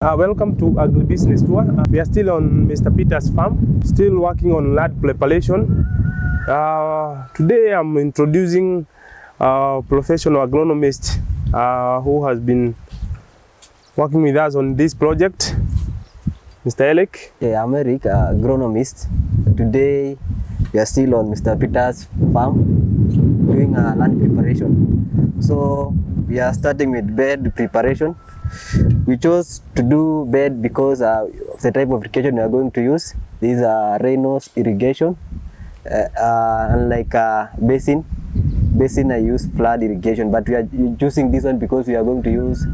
Welcome to Agribusiness Tour. We are still on Mr. Peter's farm, still working on land preparation. Today I'm introducing a professional agronomist who has been working with us on this project, Mr. Elek. Yeah, I'm Eric, agronomist. Today we are still on Mr. Peter's farm doing land preparation. So we are starting with bed preparation. We chose to do bed because of the type of irrigation we are going to use. These are rainwater irrigation, unlike basin. Basin I use flood irrigation, but we are choosing this one because we are going to use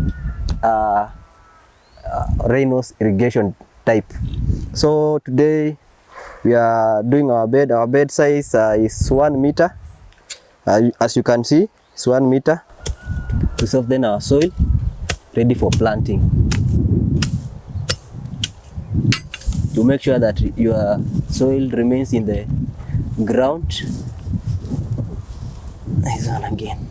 rainwater irrigation type. So today we are doing our bed. Our bed size is 1 meter. As you can see, it's 1 meter. We soften our soil, ready for planting. To make sure that your soil remains in the ground. This one again.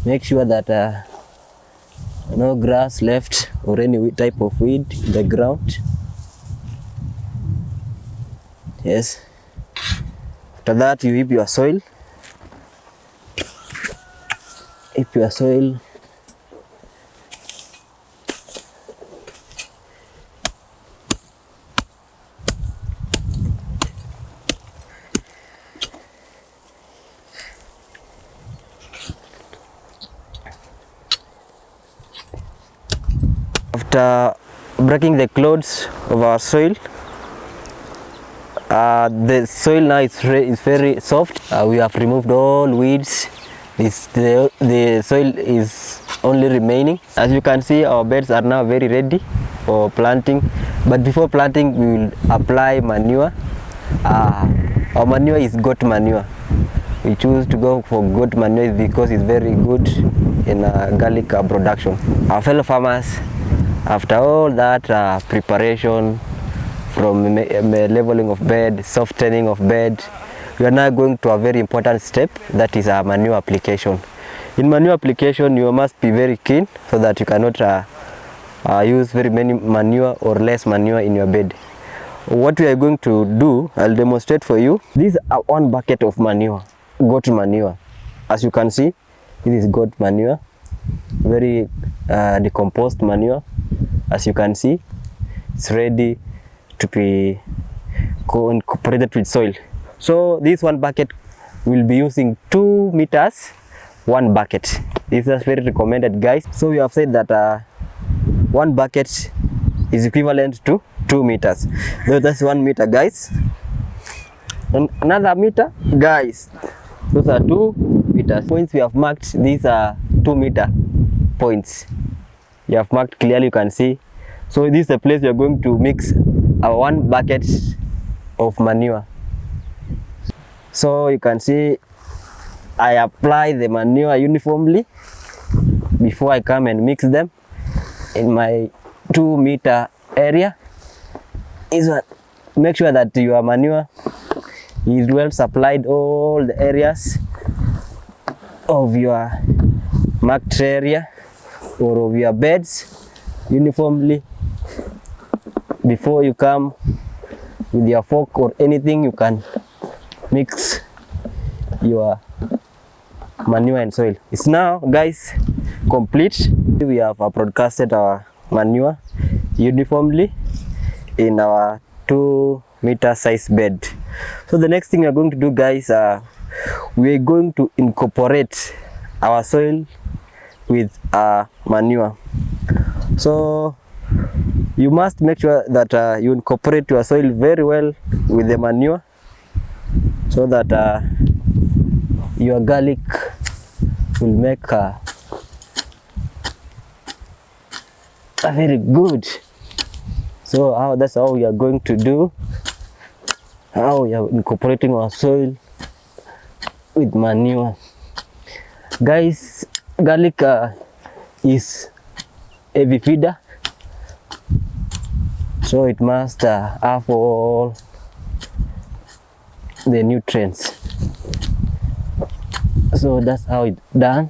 Make sure that no grass left or any type of weed in the ground. Yes. After that, you heap your soil. Heap your soil. After breaking the clods of our soil, the soil now is very soft. We have removed all weeds. The soil is only remaining. As you can see, our beds are now very ready for planting. But before planting, we will apply manure. Our manure is goat manure. We choose to go for goat manure because it's very good in garlic production. Our fellow farmers, after all that preparation, from leveling of bed, softening of bed, we are now going to a very important step, that is our manure application. In manure application, you must be very keen so that you cannot use very many manure or less manure in your bed. What we are going to do, I'll demonstrate for you. This is 1 bucket of manure, goat manure. As you can see, this is goat manure, very decomposed manure. As you can see, it's ready to be incorporated with soil. So this 1 bucket will be using 2 meters, 1 bucket. This is very recommended, guys. So we have said that 1 bucket is equivalent to 2 meters. So that's 1 meter, guys. And another meter, guys. Those are 2 meters. Points we have marked, these are 2 meter points. You have marked clearly, you can see. So this is the place we are going to mix our 1 bucket of manure. So you can see I apply the manure uniformly before I come and mix them in my 2 meter area. Make sure that your manure is well supplied all the areas of your marked area or of your beds uniformly. Before you come with your fork or anything, you can mix your manure and soil. It's now, guys, complete. We have broadcasted our manure uniformly in our 2 meter size bed. So the next thing we are going to do, guys, we are going to incorporate our soil with manure. So you must make sure that you incorporate your soil very well with the manure so that your garlic will make very good. So that's how we are going to do. How we are incorporating our soil with manure. Guys, garlic is heavy feeder. So it must have all the nutrients. So that's how it's done.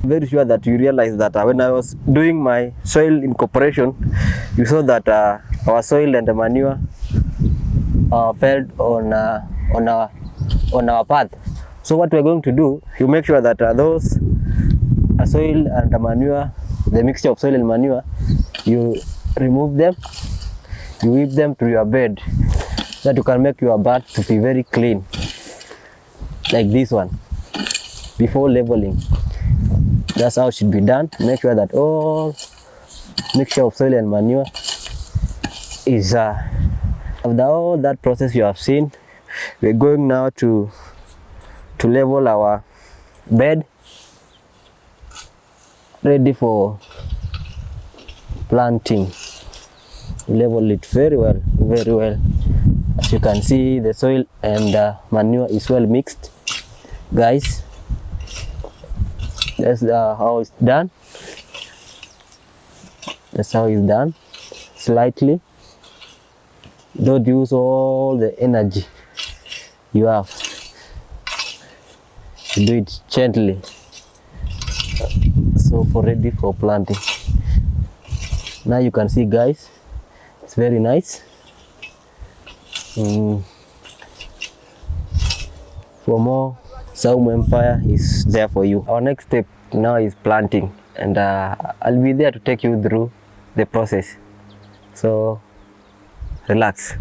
Very sure that you realize that when I was doing my soil incorporation, you saw that our soil and the manure fell on our path. So what we're going to do, you make sure that those soil and the manure, the mixture of soil and manure, you remove them, you weave them to your bed, so that you can make your bed to be very clean, like this one, before leveling. That's how it should be done. Make sure that all mixture of soil and manure is after all that process you have seen. We're going now to level our bed, ready for planting. Level it very well, very well. As you can see, the soil and manure is well mixed, guys. That's how it's done. That's how it's done. Slightly. Don't use all the energy you have. Do it gently. So ready for planting. Now you can see, guys, it's very nice. For more, Saumu Empire is there for you. Our next step now is planting, and I'll be there to take you through the process. So relax.